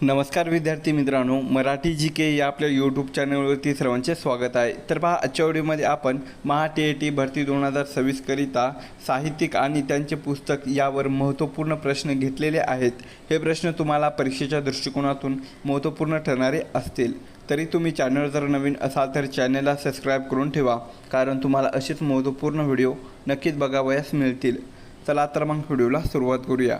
नमस्कार विद्यार्थी मित्रांनो, मराठी जी के या आपल्या यूट्यूब चॅनलवरती सर्वांचे स्वागत आहे. तर पहा, आजच्या व्हिडिओमध्ये आपण महा-टी-ए-टी भरती 2026 करिता साहित्यिक आणि त्यांचे पुस्तक यावर महत्त्वपूर्ण प्रश्न घेतलेले आहेत. हे प्रश्न तुम्हाला परीक्षेच्या दृष्टिकोनातून महत्त्वपूर्ण ठरणारे असतील. तरी तुम्ही चॅनल जर नवीन असाल तर चॅनलला सबस्क्राईब करून ठेवा, कारण तुम्हाला असेच महत्त्वपूर्ण व्हिडिओ नक्कीच बघावयास मिळतील. चला तर मग व्हिडिओला सुरुवात करूया.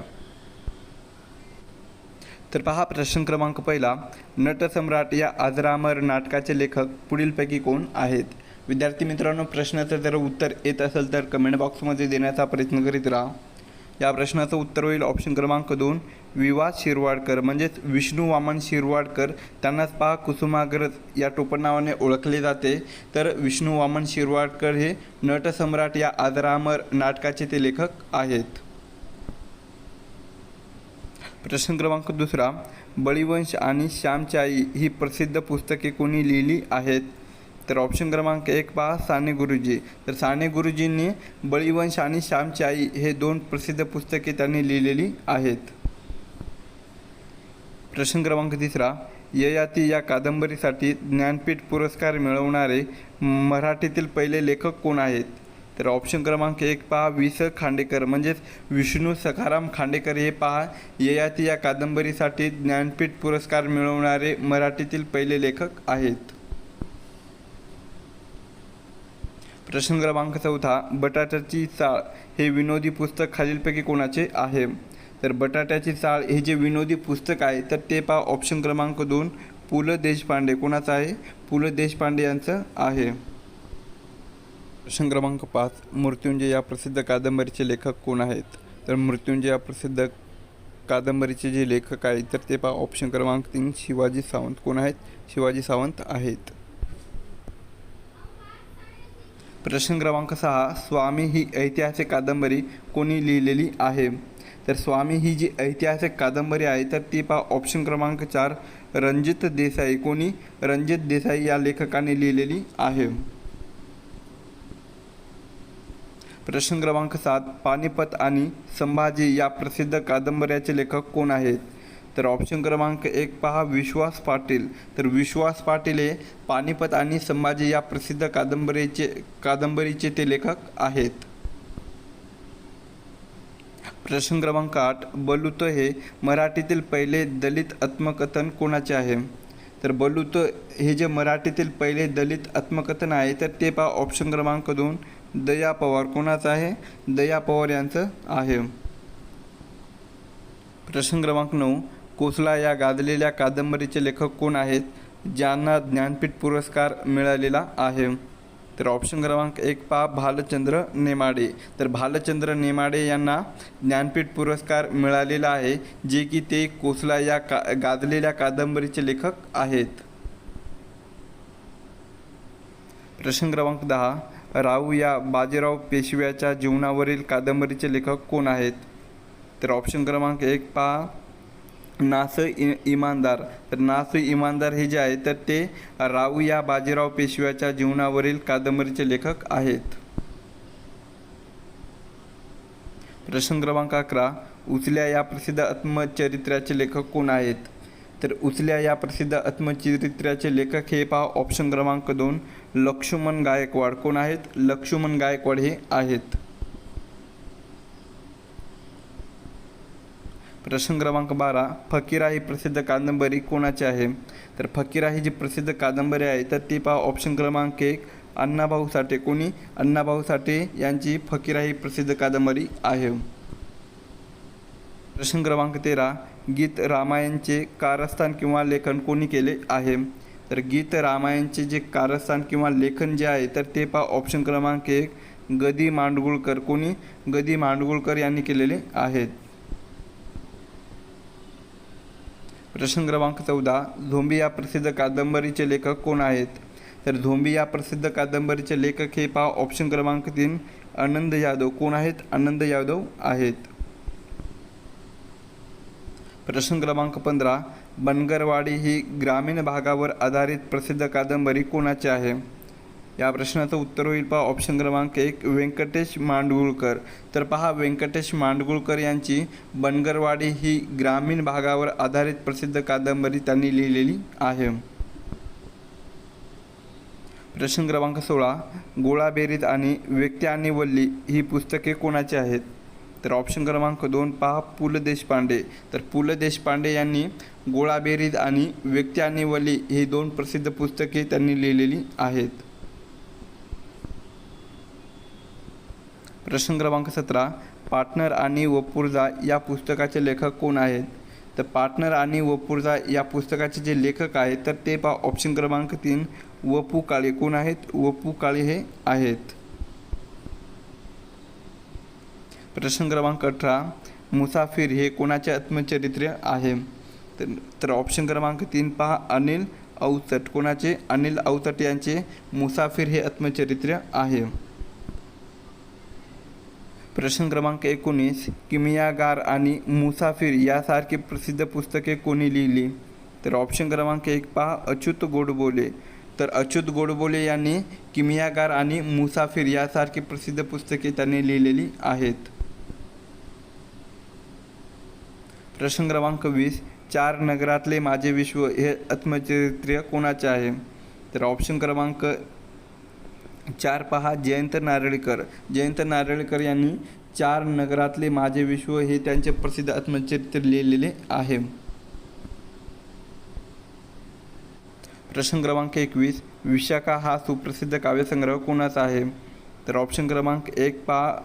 तर पहा, प्रश्न क्रमांक पहिला, नटसम्राट या अजरामर नाटकाचे लेखक पुढीलपैकी कोण आहेत? विद्यार्थी मित्रांनो, प्रश्नाचं जर उत्तर येत असेल तर कमेंट बॉक्समध्ये देण्याचा प्रयत्न करीत राहा. या प्रश्नाचं उत्तर होईल ऑप्शन क्रमांक 2, विवा शिरवाडकर, म्हणजेच विष्णू वामन शिरवाडकर. त्यांनाच पहा कुसुमाग्रज या टोपणनावाने ओळखले जाते. तर विष्णू वामन शिरवाडकर हे नटसम्राट या अजरामर नाटकाचे ते लेखक आहेत. प्रश्न क्रमांक दुसरा, बळीवंश आणि श्यामची आई ही प्रसिद्ध पुस्तके कोणी लिहिली आहेत? तर ऑप्शन क्रमांक 1 पहा, साने गुरुजी. तर साने गुरुजींनी बळीवंश आणि श्यामची आई हे 2 प्रसिद्ध पुस्तके त्यांनी लिहिलेली आहेत. प्रश्न क्रमांक तिसरा, ययाती या कादंबरीसाठी ज्ञानपीठ पुरस्कार मिळवणारे मराठीतील पहिले लेखक कोण आहेत? तर ऑप्शन क्रमांक 1 पहा, वि. स. खांडेकर, म्हणजेच विष्णू सखाराम खांडेकर हे पहा ययाती या कादंबरीसाठी ज्ञानपीठ पुरस्कार मिळवणारे मराठीतील पहिले लेखक आहेत. प्रश्न क्रमांक 4, बटाट्याची चाळ हे विनोदी पुस्तक खालीलपैकी कोणाचे आहे? तर बटाट्याची चाळ हे जे विनोदी पुस्तक आहे तर ते पहा ऑप्शन क्रमांक 2, पु. ल. देशपांडे. कोणाचं आहे? पु. ल. देशपांडे यांचं आहे. प्रश्न क्रमांक 5, मृत्युंजय या प्रसिद्ध कादंबरीचे लेखक कोण आहेत? तर मृत्युंजय या प्रसिद्ध कादंबरीचे जे लेखक आहेत तर ते पहा ऑप्शन क्रमांक 3, शिवाजी सावंत. कोण आहेत? शिवाजी सावंत आहेत. प्रश्न क्रमांक 6, स्वामी ही ऐतिहासिक कादंबरी कोणी लिहिलेली आहे? तर स्वामी ही जी ऐतिहासिक कादंबरी आहे तर ती पहा ऑप्शन क्रमांक 4, रणजित देसाई. कोणी? रणजित देसाई या लेखकाने लिहिलेली आहे. प्रश्न क्रमांक 7, पानिपत आणि संभाजी या प्रसिद्ध कादंबऱ्याचे लेखक कोण आहेत? तर ऑप्शन क्रमांक 1 पहा, विश्वास पाटील. तर विश्वास पाटील हे पानिपत आणि संभाजी या प्रसिद्ध कादंबरीचे ते लेखक आहेत. प्रश्न क्रमांक 8, बलुत हे मराठीतील पहिले दलित आत्मकथन कोणाचे आहे? तर बलुत हे जे मराठीतील पहिले दलित आत्मकथन आहे तर ते पहा ऑप्शन क्रमांक 2, दया पवार. कोणाचं आहे? दया पवार यांचं आहे. प्रश्न क्रमांक 9, कोसला या गाजलेल्या कादंबरीचे लेखक कोण आहेत ज्यांना ज्ञानपीठ पुरस्कार मिळालेला आहे? तर ऑप्शन क्रमांक 1 पहा, भालचंद्र नेमाडे. तर भालचंद्र नेमाडे यांना ज्ञानपीठ पुरस्कार मिळालेला आहे, जे की ते कोसला या गाजलेल्या कादंबरीचे लेखक आहेत. प्रश्न क्रमांक 10, राऊ या बाजीराव पेशव्याच्या जीवनावरील कादंबरीचे लेखक कोण आहेत? तर ऑप्शन क्रमांक 1 पहा, ना. स. इनामदार. तर ना. स. इनामदार हे जे आहे तर ते राऊ या बाजीराव पेशव्याच्या जीवनावरील कादंबरीचे लेखक आहेत. प्रश्न क्रमांक 11, उचल्या या प्रसिद्ध आत्मचरित्राचे लेखक कोण आहेत? तर उचल्या या प्रसिद्ध आत्मचरित्राचे लेखक हे पहा ऑप्शन क्रमांक 2, लक्ष्मण गायकवाड. कोण आहेत? लक्ष्मण गायकवाड हे आहेत. प्रश्न क्रमांक 12, फकीरा ही प्रसिद्ध कादंबरी कोणाची आहे? तर फकीरा ही जी प्रसिद्ध कादंबरी आहे तर ती पहा ऑप्शन क्रमांक 1, अण्णाभाऊ साठे. कोणी? अण्णाभाऊ साठे यांची फकीरा ही प्रसिद्ध कादंबरी आहे. प्रश्न क्रमांक 13, गीत रामायणचे कारस्थान किंवा लेखन कोणी केले आहे? तर गीत रामायणचे जे कारस्थान किंवा लेखन जे आहे तर ते पहा ऑप्शन क्रमांक 1, ग. दि. माडगूळकर. कोणी? ग. दि. माडगूळकर यांनी केलेले आहेत. प्रश्न क्रमांक 14, झोंबी या प्रसिद्ध कादंबरीचे लेखक कोण आहेत? तर झोंबी या प्रसिद्ध कादंबरीचे लेखक हे पहा ऑप्शन क्रमांक 3, आनंद यादव. कोण आहेत? आनंद यादव आहेत. प्रश्न क्रमांक 15, बनगरवाडी ही ग्रामीण भागावर आधारित प्रसिद्ध कादंबरी कोणाची आहे? या प्रश्नाचं उत्तर होईल पहा ऑप्शन क्रमांक 1 व्यंकटेश मांडगुळकर. तर पहा व्यंकटेश मांडगुळकर यांची बनगरवाडी ही ग्रामीण भागावर आधारित प्रसिद्ध कादंबरी त्यांनी लिहिलेली आहे. प्रश्न क्रमांक 16 गोळाबेरीज आणि व्यक्ती आणि वल्ली ही पुस्तके कोणाची आहेत? तर ऑप्शन क्रमांक 2 पहा पु ल देशपांडे. तर पु ल देशपांडे यांनी गोळाबेरीज आणि व्यक्ती आणि वल्ली ही 2 प्रसिद्ध पुस्तके त्यांनी लिहिलेली आहेत. प्रश्न क्रमांक 17 पार्टनर आणि वपुर्झा या पुस्तकाचे लेखक कोण आहेत? तर पार्टनर आणि वपुर्झा या पुस्तकाचे जे लेखक आहेत तर ते पहा ऑप्शन क्रमांक 3 व.पु. काळे. कोण आहेत? व.पु. काळे हे आहेत. प्रश्न क्रमांक 18 मुसाफिर हे कोणाचे आत्मचरित्र आहे? तर ऑप्शन क्रमांक 3 पहा अनिल अवचट. कोणाचे? अनिल अवचट यांचे मुसाफिर हे आत्मचरित्र आहे. प्रश्न क्रमांक 19 किमियागार आणि मुसाफिर यासारखी प्रसिद्ध पुस्तके कोणी लिहिली? तर ऑप्शन क्रमांक 1 पहा अच्युत गोडबोले. तर अच्युत गोडबोले यांनी किमियागार आणि मुसाफिर यासारखी प्रसिद्ध पुस्तके त्यांनी लिहिलेली आहेत. प्रश्न क्रमांक 20 चार नगरातले माझे विश्व हे आत्मचरित्र कोणाचे आहे? तर ऑप्शन क्रमांक 4 पहा जयंत नारळीकर. जयंत नारळीकर यांनी चार नगरातले माझे विश्व हे त्यांचे प्रसिद्ध आत्मचरित्र लिहिलेले आहे. प्रश्न क्रमांक 21 विशाखा हा सुप्रसिद्ध काव्यसंग्रह कोणाचा आहे? तर ऑप्शन क्रमांक 1 पहा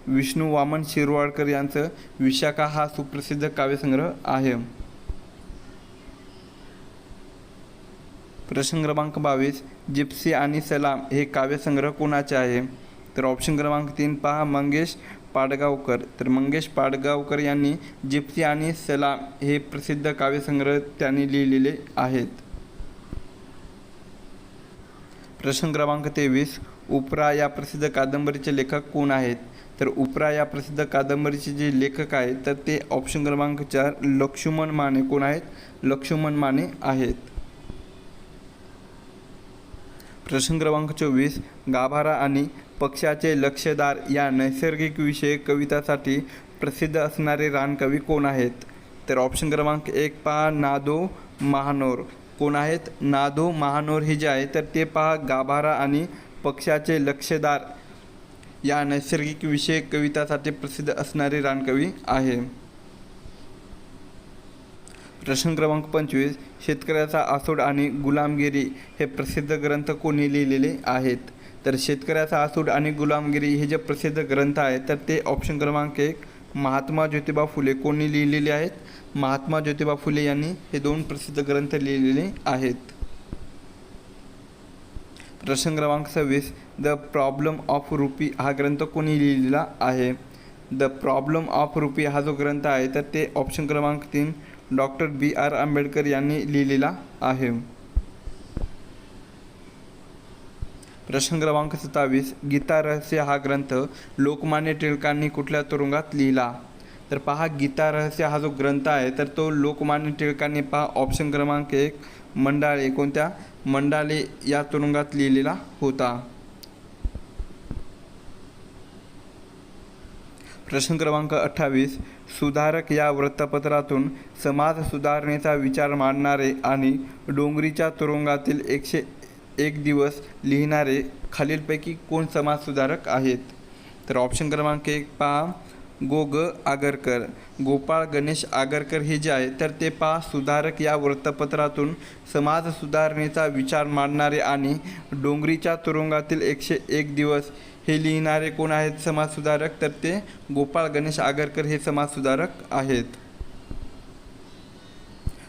विष्णू वामन शिरवाडकर यांचं विशाखा हा सुप्रसिद्ध काव्यसंग्रह आहे. प्रश्न क्रमांक 22 जिप्सी आणि सलाम हे काव्यसंग्रह कोणाचे आहे? तर ऑप्शन क्रमांक 3 पहा मंगेश पाडगावकर. तर मंगेश पाडगावकर यांनी जिप्सी आणि सलाम हे प्रसिद्ध काव्यसंग्रह त्यांनी लिहिलेले आहेत. प्रश्न क्रमांक 23 उपरा या प्रसिद्ध कादंबरीचे लेखक कोण आहेत? तर उपरा या प्रसिद्ध कादंबरीचे जे लेखक आहेत तर ते ऑप्शन क्रमांक 4 लक्ष्मण माने. कोण आहेत? लक्ष्मण माने आहेत. प्रश्न क्रमांक 24 गाभारा आणि पक्षाचे लक्षदार या नैसर्गिक विषय कवितासाठी प्रसिद्ध असणारे रानकवी कोण आहेत? तर ऑप्शन क्रमांक 1 पहा नादो महानोर. कोण आहेत? नादो महानोर हे जे आहे तर ते पहा गाभारा आणि पक्षाचे लक्षदार या नैसर्गिक विषय कवितासाठी प्रसिद्ध असणारे रानकवी आहे. प्रश्न क्रमांक 25 शेतकऱ्याचा आसूड आणि गुलामगिरी हे प्रसिद्ध ग्रंथ कोणी लिहिलेले आहेत? तर शेतकऱ्याचा आसूड आणि गुलामगिरी हे जे प्रसिद्ध ग्रंथ आहेत तर ते ऑप्शन क्रमांक 1 महात्मा ज्योतिबा फुले. कोणी लिहिलेले आहेत? महात्मा ज्योतिबा फुले यांनी हे 2 प्रसिद्ध ग्रंथ लिहिलेले आहेत. प्रश्न क्रमांक 26 द प्रॉब्लेम ऑफ रुपी हा ग्रंथ कोणी लिहिलेला आहे? द प्रॉब्लेम ऑफ रुपी हा जो ग्रंथ आहे तर ते ऑप्शन क्रमांक 3 डॉक्टर B.R. आंबेडकर यांनी लिहिलेला आहे. प्रश्न क्रमांक 27 गीता रहस्य हा ग्रंथ लोकमान्य टिळकांनी कुठल्या तुरुंगात लिहिला? तर पहा गीता रहस्य हा जो ग्रंथ आहे तर तो लोकमान्य टिळकांनी पहा ऑप्शन क्रमांक 1 मंडाळे. कोणत्या? मंडाळे या तुरुंगात लिहिलेला होता. प्रश्न क्रमांक 28 सुधारक या वृत्तपत्रातून समाज सुधारणेचा विचार मांडणारे आणि डोंगरीच्या तुरुंगातील 101 दिवस लिहिणारे खालीलपैकी कोण समाजसुधारक आहेत? तर ऑप्शन क्रमांक 1 पहा ग आगरकर. गोपाळ गणेश आगरकर हे जे आहे तर ते पहा सुधारक या वृत्तपत्रातून समाज सुधारणेचा विचार मांडणारे आणि डोंगरीच्या तुरुंगातील 101 दिवस हे लिहिणारे कोण आहेत समाजसुधारक? तर ते गोपाळ गणेश आगरकर हे समाजसुधारक आहेत.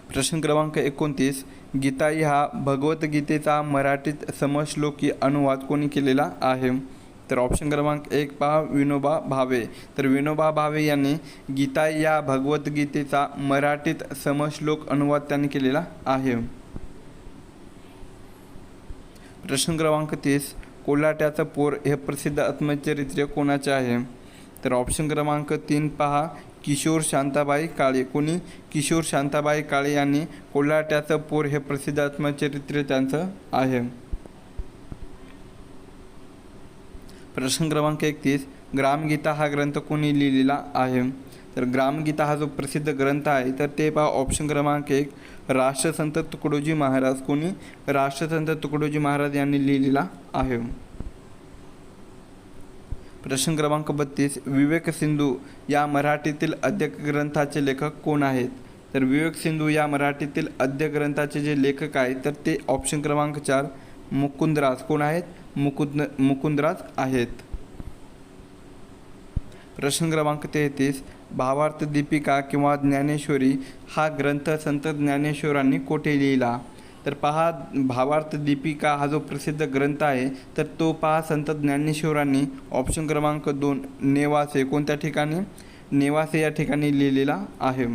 प्रश्न क्रमांक 29 गीताई हा भगवद्गीतेचा मराठीत समश्लोकी अनुवाद कोणी केलेला आहे? तर ऑप्शन क्रमांक 1 पहा विनोबा भावे. तर विनोबा भावे यांनी गीताई या भगवद्गीतेचा मराठीत समश्लोक अनुवाद त्यांनी केलेला आहे. प्रश्न क्रमांक 30 कोल्हाट्याचं पोर हे प्रसिद्ध आत्मचरित्र कोणाचे आहे? तर ऑप्शन क्रमांक 3 पहा किशोर शांताबाई काळे. कोणी? किशोर शांताबाई काळे यांनी कोल्हाट्याचं पोर हे प्रसिद्ध आत्मचरित्र त्यांचं आहे. प्रश्न क्रमांक 31, ग्रामगीता हा ग्रंथ कोणी लिहिलेला आहे? तर ग्रामगीता हा जो प्रसिद्ध ग्रंथ आहे तर ते पहा ऑप्शन क्रमांक 1, राष्ट्रसंत तुकडोजी महाराज. कोणी? राष्ट्रसंत तुकडोजी महाराज यांनी लिहिलेला आहे. प्रश्न क्रमांक 32, विवेक सिंधू या मराठीतील अद्य ग्रंथाचे लेखक कोण आहेत? तर विवेक सिंधू या मराठीतील अद्य ग्रंथाचे जे लेखक आहेत तर ते ऑप्शन क्रमांक 4, मुकुंदराज. कोण आहेत? मुकुंदराज आहेत. प्रश्न क्रमांक 33, भावार्थ दीपिका किंवा ज्ञानेश्वरी हा ग्रंथ संत ज्ञानेश्वरांनी कोठे लिहिला? तर पहा, भावार्थ दीपिका हा जो प्रसिद्ध ग्रंथ आहे तर तो पहा संत ज्ञानेश्वरांनी ऑप्शन क्रमांक 2, नेवासे. कोणत्या ठिकाणी? नेवासे या ठिकाणी लिहिलेला आहे.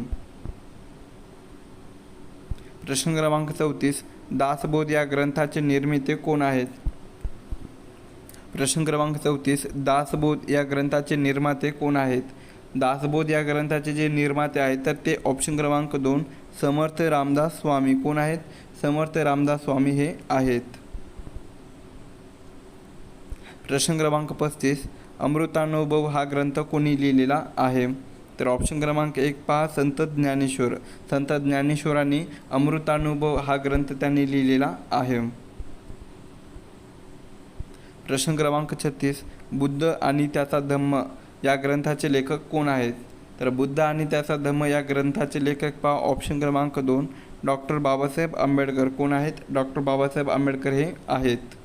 प्रश्न क्रमांक 34, दासबोध या ग्रंथाचे निर्माते कोण आहेत? प्रश्न क्रमांक 34, दासबोध या ग्रंथाचे निर्माते कोण आहेत? दासबोध या ग्रंथाचे जे निर्माते आहेत तर ते ऑप्शन क्रमांक 2, समर्थ रामदास स्वामी. कोण आहेत? समर्थ रामदास स्वामी हे आहेत. प्रश्न क्रमांक 35, अमृतानुभव हा ग्रंथ कोणी लिहिलेला आहे? तर ऑप्शन क्रमांक 1 पहा, संत ज्ञानेश्वर. संत ज्ञानेश्वरांनी अमृतानुभव हा ग्रंथ त्यांनी लिहिलेला आहे. प्रश्न क्रमांक 36, बुद्ध आणि त्याचा धम्म या ग्रंथाचे लेखक कोण आहेत? तर बुद्ध आणि त्याचा धम्म या ग्रंथाचे लेखक पहा ऑप्शन क्रमांक 2, डॉक्टर बाबासाहेब आंबेडकर. कोण आहेत? डॉक्टर बाबासाहेब आंबेडकर हे आहेत.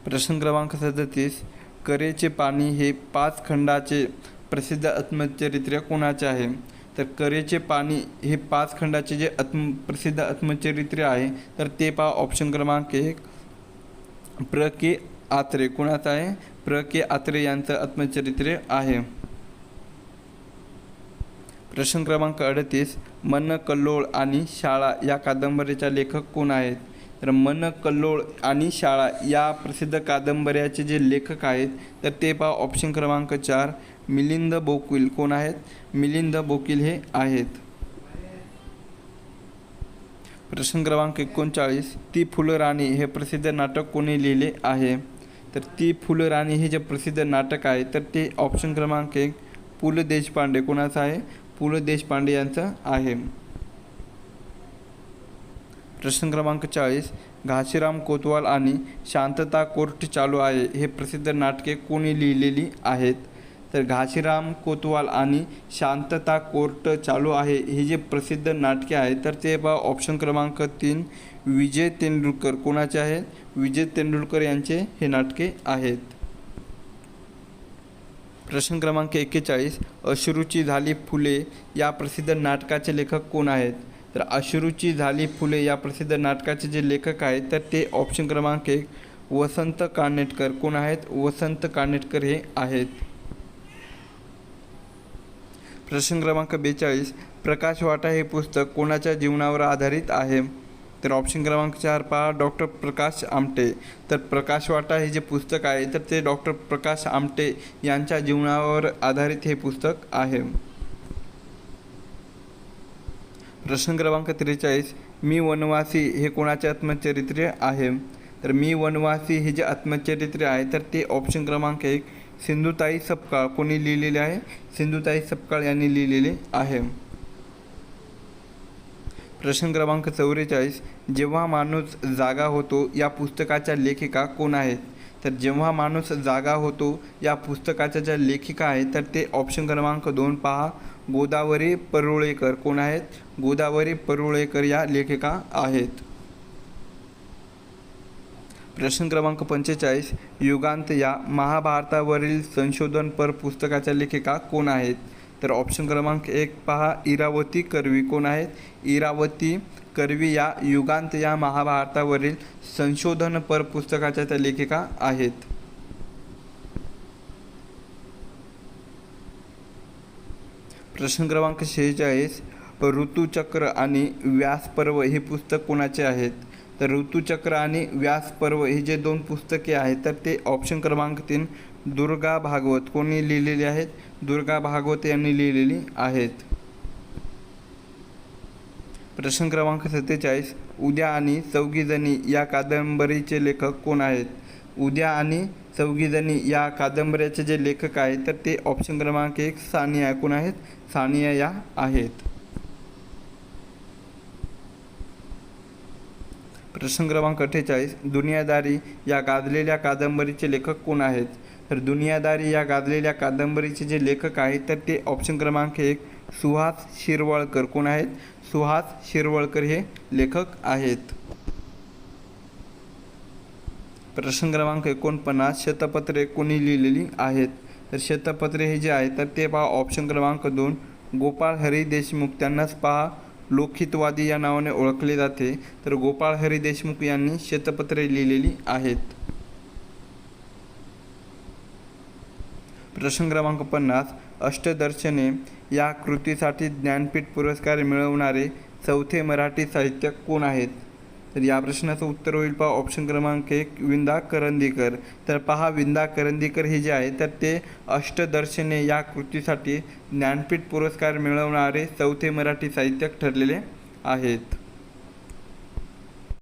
प्रश्न क्रमांक 37, करेचे पाणी हे 5 खंडाचे प्रसिद्ध आत्मचरित्र कोणाचे आहे? तर करेचे पाणी हे 5 खंडाचे जे प्रसिद्ध आत्मचरित्र आहे तर ते पहा ऑप्शन क्रमांक 1, प्र के आत्रे. कोणाचं आहे? प्र के आत्रे यांचं आत्मचरित्र आहे. प्रश्न क्रमांक 38, मन कल्लोळ आणि शाळा या कादंबरीच्या लेखक कोण आहेत? तर मन कल्लोळ आणि शाळा या प्रसिद्ध कादंबऱ्याचे जे लेखक आहेत तर ते पहा ऑप्शन क्रमांक 4, मिलिंद बोकील. कोण आहेत? मिलिंद बोकील हे आहेत. प्रश्न क्रमांक 39, ती फुलराणी हे प्रसिद्ध नाटक कोणी लिहिले आहे? तर ती फुलराणी हे जे प्रसिद्ध नाटक आहे तर ते ऑप्शन क्रमांक 1, पु ल देशपांडे. कोणाचं आहे? पु ल देशपांडे यांचं आहे. प्रश्न क्रमांक 40, घाशीराम कोतवाल आणि शांतता कोर्ट चालू आहे हे प्रसिद्ध नाटके कोणी लिहिलेली आहेत? तर घाशीराम कोतवाल आणि शांतता कोर्ट चालू आहे हे जे प्रसिद्ध नाटके आहेत तर ते पहा ऑप्शन क्रमांक 3, विजय तेंडुलकर. कोणाचे आहेत? विजय तेंडुलकर यांचे हे नाटके आहेत. प्रश्न क्रमांक 41, अश्रूची झाली फुले या प्रसिद्ध नाटकाचे लेखक कोण आहेत? तर अश्रूची झाली फुले या प्रसिद्ध नाटकाचे जे लेखक आहेत तर ते ऑप्शन क्रमांक 1, वसंत कानेटकर. कोण आहेत? वसंत कानेटकर हे आहेत. प्रश्न क्रमांक 42, प्रकाशवाटा हे पुस्तक कोणाच्या जीवनावर आधारित आहे? तर ऑप्शन क्रमांक 4 पहा, डॉक्टर प्रकाश आमटे. तर प्रकाशवाटा हे जे पुस्तक आहे तर ते डॉक्टर प्रकाश आमटे यांच्या जीवनावर आधारित हे पुस्तक आहे. प्रश्न क्रमांक 43, मी वनवासी हे कोणाचे आत्मचरित्र आहे? तर मी वनवासी हे जे आत्मचरित्र आहे तर ते ऑप्शन क्रमांक 1, सिंधुताई सपकाळ. कोणी लिहिलेले आहे? सिंधुताई सपकाळ यांनी लिहिलेले आहे. प्रश्न क्रमांक 44, जेव्हा माणूस जागा होतो या पुस्तकाच्या लेखिका कोण आहेत? तर जेव्हा माणूस जागा होतो या पुस्तकाच्या ज्या लेखिका आहेत तर ते ऑप्शन क्रमांक 2 पहा, गोदावरी परुळेकर. कोण आहेत? गोदावरी परुळेकर या लेखिका आहेत. प्रश्न क्रमांक 45, युगांत या महाभारतावरील संशोधनपर पुस्तकाच्या लेखिका कोण आहेत? तर ऑप्शन क्रमांक 1 पहा, इरावती कर्वी. कोण आहेत? इरावती कर्वी या युगांत या महाभारतावरील संशोधनपर पुस्तकाच्या त्या लेखिका आहेत. प्रश्न क्रमांक 46, ऋतुचक्र आणि व्यासपर्व हे पुस्तक कोणाचे आहेत? तर ऋतुचक्र आणि व्यासपर्व हे जे 2 पुस्तके आहेत तर ते ऑप्शन क्रमांक 3, दुर्गा भागवत. कोणी लिहिलेली आहेत? दुर्गा भागवत यांनी लिहिलेली आहेत. प्रश्न क्रमांक 47, उद्या आणि चौघीजणी या कादंबरीचे लेखक कोण आहेत? उद्या आणि चौघीजणी या कादंबऱ्याचे जे लेखक आहेत तर ते ऑप्शन क्रमांक 1 सानिया कोण आहेत? सानिया या आहेत. प्रश्न क्रमांक 48, दुनियादारी या गाजलेल्या कादंबरीचे लेखक कोण आहेत? तर दुनियादारी या गाजलेल्या कादंबरीचे जे लेखक आहेत तर ते ऑप्शन क्रमांक 1 सुहास शिरवळकर कोण आहेत? सुहास शिरवळकर हे लेखक आहेत. प्रश्न क्रमांक 49, शतपत्रे कोणी लिहिलेली आहेत? तर शतपत्रे हे जे आहेत तर ते पहा ऑप्शन क्रमांक 2 गोपाळ हरी देशमुख, त्यांनाच पहा लोकहितवादी या नावाने ओळखले जाते. तर गोपाळ हरी देशमुख यांनी शतपत्रे लिहिलेली आहेत. प्रश्न क्रमांक 50, अष्टदर्शने या कृतीसाठी ज्ञानपीठ पुरस्कार मिळवणारे चौथे मराठी साहित्यिक कोण आहेत? तर या प्रश्नाचं उत्तर होईल पहा ऑप्शन क्रमांक 1 विंदा करंदीकर. तर पहा विंदा करंदीकर हे जे आहे तर ते अष्टदर्शने या कृतीसाठी ज्ञानपीठ पुरस्कार मिळवणारे चौथे मराठी साहित्यिक ठरलेले आहेत.